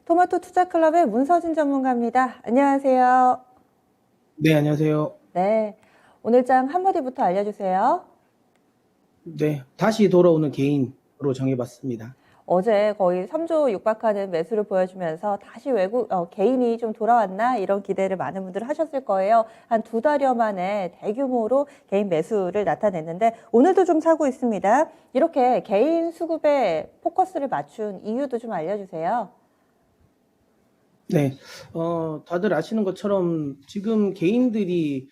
토마토 투자클럽의 문서진 전문가입니다. 안녕하세요. 네, 안녕하세요. 네, 오늘장 한마디부터 알려주세요. 네, 다시 돌아오는 개인으로 정해봤습니다. 어제 거의 3조 육박하는 매수를 보여주면서 다시 개인이 좀 돌아왔나 이런 기대를 많은 분들 하셨을 거예요. 한 2달여 만에 대규모로 개인 매수를 나타냈는데 오늘도 좀 사고 있습니다. 이렇게 개인 수급에 포커스를 맞춘 이유도 좀 알려주세요. 네, 다들 아시는 것처럼 지금 개인들이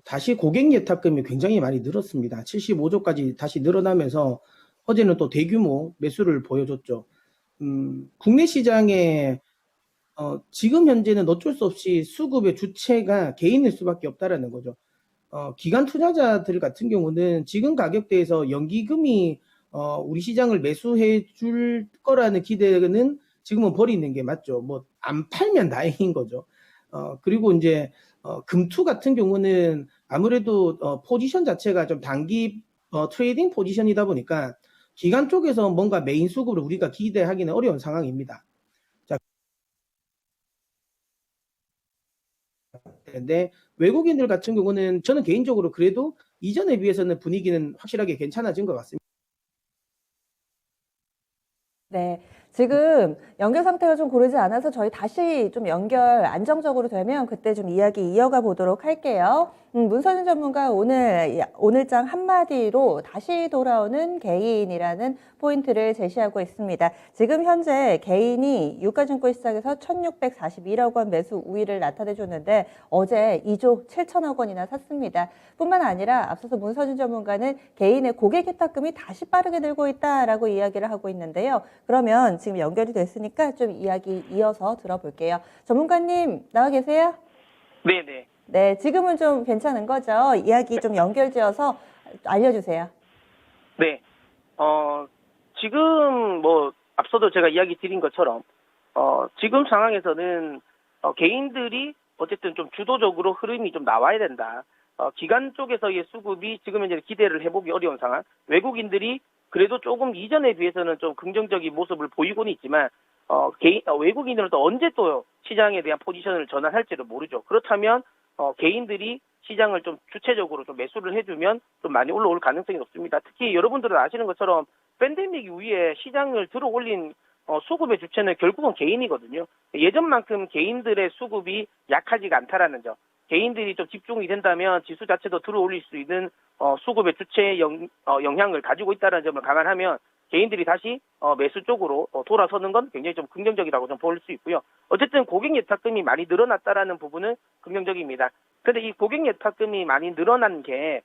다시 고객 예탁금이 굉장히 많이 늘었습니다. 75조까지 다시 늘어나면서 어제는 또 대규모 매수를 보여줬죠. 국내 시장에 지금 현재는 어쩔 수 없이 수급의 주체가 개인일 수밖에 없다라는 거죠. 기관 투자자들 같은 경우는 지금 가격대에서 연기금이 우리 시장을 매수해 줄 거라는 기대는 지금은 버리는 게 맞죠. 뭐 안 팔면 다행인 거죠. 그리고 이제 금투 같은 경우는 아무래도 포지션 자체가 좀 단기 트레이딩 포지션이다 보니까 기관 쪽에서 뭔가 메인 수급을 우리가 기대하기는 어려운 상황입니다. 자, 근데 외국인들 같은 경우는 저는 개인적으로 그래도 이전에 비해서는 분위기는 확실하게 괜찮아진 것 같습니다. 네. 지금 연결 상태가 좀 고르지 않아서 저희 다시 좀 연결 안정적으로 되면 그때 좀 이야기 이어가 보도록 할게요. 문선인 전문가 오늘장 한마디로 다시 돌아오는 개인이라는 포인트를 제시하고 있습니다. 지금 현재 개인이 유가증권 시장에서 1641억 원 매수 우위를 나타내줬는데 어제 2조 7천억 원이나 샀습니다. 뿐만 아니라 앞서서 문선인 전문가는 개인의 고객 예탁금이 다시 빠르게 늘고 있다라고 이야기를 하고 있는데요. 그러면 지금 연결이 됐으니까 좀 이야기 이어서 들어볼게요. 전문가님 나와 계세요? 네네. 네, 지금은 좀 괜찮은 거죠? 이야기 좀 연결지어서 알려주세요. 네. 지금 뭐, 앞서도 제가 이야기 드린 것처럼, 지금 상황에서는, 개인들이 어쨌든 좀 주도적으로 흐름이 좀 나와야 된다. 기관 쪽에서의 수급이 지금 현재 기대를 해보기 어려운 상황. 외국인들이 그래도 조금 이전에 비해서는 좀 긍정적인 모습을 보이고는 있지만, 외국인들은 또 언제 또 시장에 대한 포지션을 전환할지를 모르죠. 그렇다면, 개인들이 시장을 좀 주체적으로 좀 매수를 해주면 좀 많이 올라올 가능성이 높습니다. 특히 여러분들은 아시는 것처럼 팬데믹 이후에 시장을 들어 올린 수급의 주체는 결국은 개인이거든요. 예전만큼 개인들의 수급이 약하지가 않다라는 점. 개인들이 좀 집중이 된다면 지수 자체도 들어 올릴 수 있는 수급의 주체의 영향을 가지고 있다는 점을 감안하면 개인들이 다시 매수 쪽으로 돌아서는 건 굉장히 좀 긍정적이라고 좀 볼 수 있고요. 어쨌든 고객 예탁금이 많이 늘어났다라는 부분은 긍정적입니다. 근데 이 고객 예탁금이 많이 늘어난 게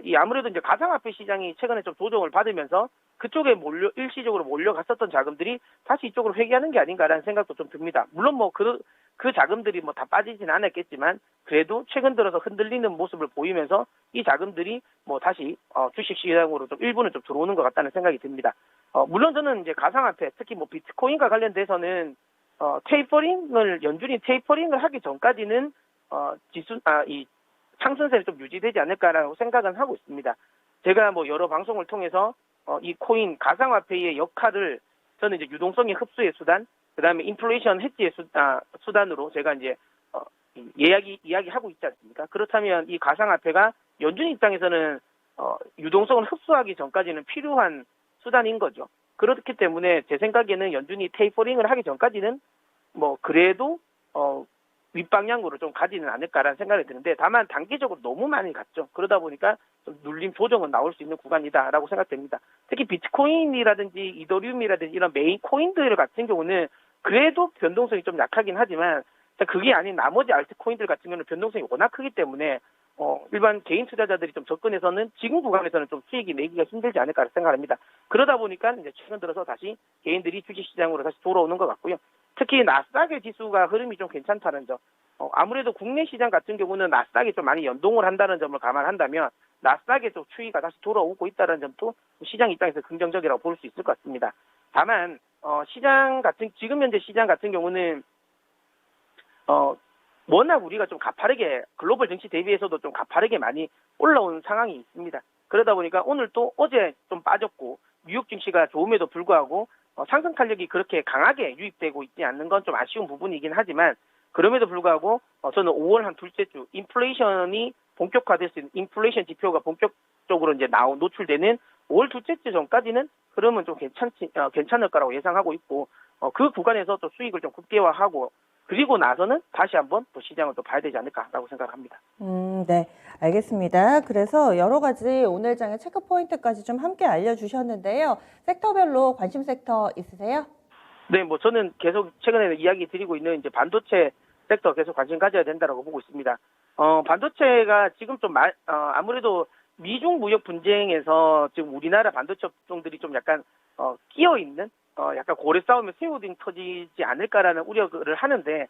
이 아무래도 이제 가상화폐 시장이 최근에 좀 조정을 받으면서 그쪽에 일시적으로 몰려갔었던 자금들이 다시 이쪽으로 회귀하는 게 아닌가라는 생각도 좀 듭니다. 물론 뭐 그 자금들이 뭐 다 빠지진 않았겠지만 그래도 최근 들어서 흔들리는 모습을 보이면서 이 자금들이 뭐 다시 주식 시장으로 좀 일부는 좀 들어오는 것 같다는 생각이 듭니다. 물론 저는 이제 가상화폐 특히 뭐 비트코인과 관련돼서는 연준이 테이퍼링을 하기 전까지는 이 상승세를 좀 유지되지 않을까라고 생각은 하고 있습니다. 제가 뭐 여러 방송을 통해서 이 코인 가상화폐의 역할을 저는 이제 유동성의 흡수의 수단, 그다음에 인플레이션 해지의 수단으로 제가 이제 이야기하고 있지 않습니까? 그렇다면 이 가상화폐가 연준 입장에서는 유동성을 흡수하기 전까지는 필요한 수단인 거죠. 그렇기 때문에 제 생각에는 연준이 테이퍼링을 하기 전까지는 뭐 그래도 윗방향으로 좀 가지는 않을까라는 생각이 드는데 다만 단기적으로 너무 많이 갔죠. 그러다 보니까 좀 눌림 조정은 나올 수 있는 구간이다라고 생각됩니다. 특히 비트코인이라든지 이더리움이라든지 이런 메인 코인들 같은 경우는 그래도 변동성이 좀 약하긴 하지만 그게 아닌 나머지 알트코인들 같은 경우는 변동성이 워낙 크기 때문에 일반 개인 투자자들이 좀 접근해서는 지금 구간에서는 좀 수익이 내기가 힘들지 않을까 생각합니다. 그러다 보니까 이제 최근 들어서 다시 개인들이 주식시장으로 다시 돌아오는 것 같고요. 특히 나스닥의 지수가 흐름이 좀 괜찮다는 점. 아무래도 국내 시장 같은 경우는 나스닥이 좀 많이 연동을 한다는 점을 감안한다면 나스닥의 좀 추이가 다시 돌아오고 있다는 점도 시장 입장에서 긍정적이라고 볼 수 있을 것 같습니다. 다만 지금 현재 시장 같은 경우는 워낙 우리가 좀 가파르게 글로벌 증시 대비해서도 좀 가파르게 많이 올라온 상황이 있습니다. 그러다 보니까 오늘 또 어제 좀 빠졌고 뉴욕 증시가 좋음에도 불구하고 상승 탄력이 그렇게 강하게 유입되고 있지 않는 건 좀 아쉬운 부분이긴 하지만 그럼에도 불구하고 저는 5월 한 둘째 주 인플레이션이 본격화될 수 있는 인플레이션 지표가 본격적으로 이제 노출되는 5월 둘째 주 전까지는 흐름은 좀 괜찮을 거라고 예상하고 있고 그 구간에서 또 수익을 좀 극대화하고 그리고 나서는 다시 한번 또 시장을 또 봐야 되지 않을까라고 생각합니다. 네, 알겠습니다. 그래서 여러 가지 오늘 장의 체크 포인트까지 좀 함께 알려주셨는데요. 섹터별로 관심 섹터 있으세요? 네, 뭐 저는 계속 최근에 이야기 드리고 있는 이제 반도체 섹터 계속 관심 가져야 된다라고 보고 있습니다. 반도체가 지금 좀 아무래도 미중 무역 분쟁에서 지금 우리나라 반도체 업종들이 좀 약간 끼어 있는 약간 고래 싸움에 새우등 터지지 않을까라는 우려를 하는데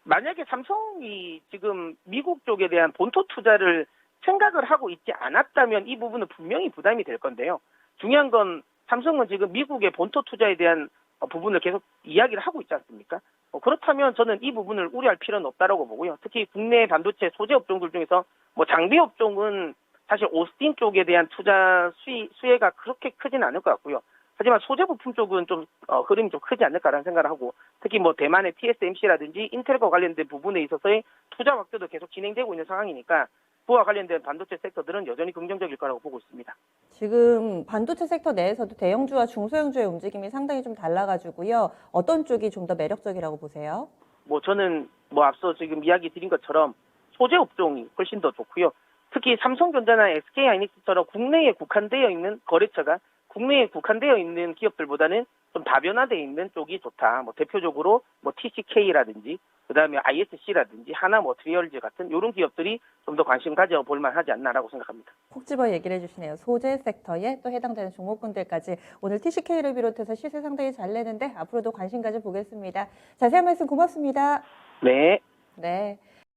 만약에 삼성이 지금 미국 쪽에 대한 본토 투자를 생각을 하고 있지 않았다면 이 부분은 분명히 부담이 될 건데요. 중요한 건 삼성은 지금 미국의 본토 투자에 대한 부분을 계속 이야기를 하고 있지 않습니까? 그렇다면 저는 이 부분을 우려할 필요는 없다라고 보고요. 특히 국내 반도체 소재 업종들 중에서 뭐 장비 업종은 사실 오스틴 쪽에 대한 투자 수혜가 그렇게 크지는 않을 것 같고요. 하지만 소재 부품 쪽은 좀 흐름이 좀 크지 않을까라는 생각을 하고 특히 뭐 대만의 TSMC라든지 인텔과 관련된 부분에 있어서의 투자 확대도 계속 진행되고 있는 상황이니까 그와 관련된 반도체 섹터들은 여전히 긍정적일 거라고 보고 있습니다. 지금 반도체 섹터 내에서도 대형주와 중소형주의 움직임이 상당히 좀 달라가지고요. 어떤 쪽이 좀 더 매력적이라고 보세요? 뭐 저는 뭐 앞서 지금 이야기 드린 것처럼 소재 업종이 훨씬 더 좋고요. 특히 삼성전자나 SK하이닉스처럼 국내에 국한되어 있는 거래처가 국내에 국한되어 있는 기업들보다는 좀 다변화되어 있는 쪽이 좋다. 뭐 대표적으로 뭐 TCK라든지 그다음에 ISC라든지 하나머티리얼즈 같은 이런 기업들이 좀 더 관심 가져볼 만하지 않나라고 생각합니다. 콕 집어 얘기를 해주시네요. 소재 섹터에 또 해당되는 종목군들까지 오늘 TCK를 비롯해서 시세 상당히 잘 내는데 앞으로도 관심 가져보겠습니다. 자세한 말씀 고맙습니다. 네. 네.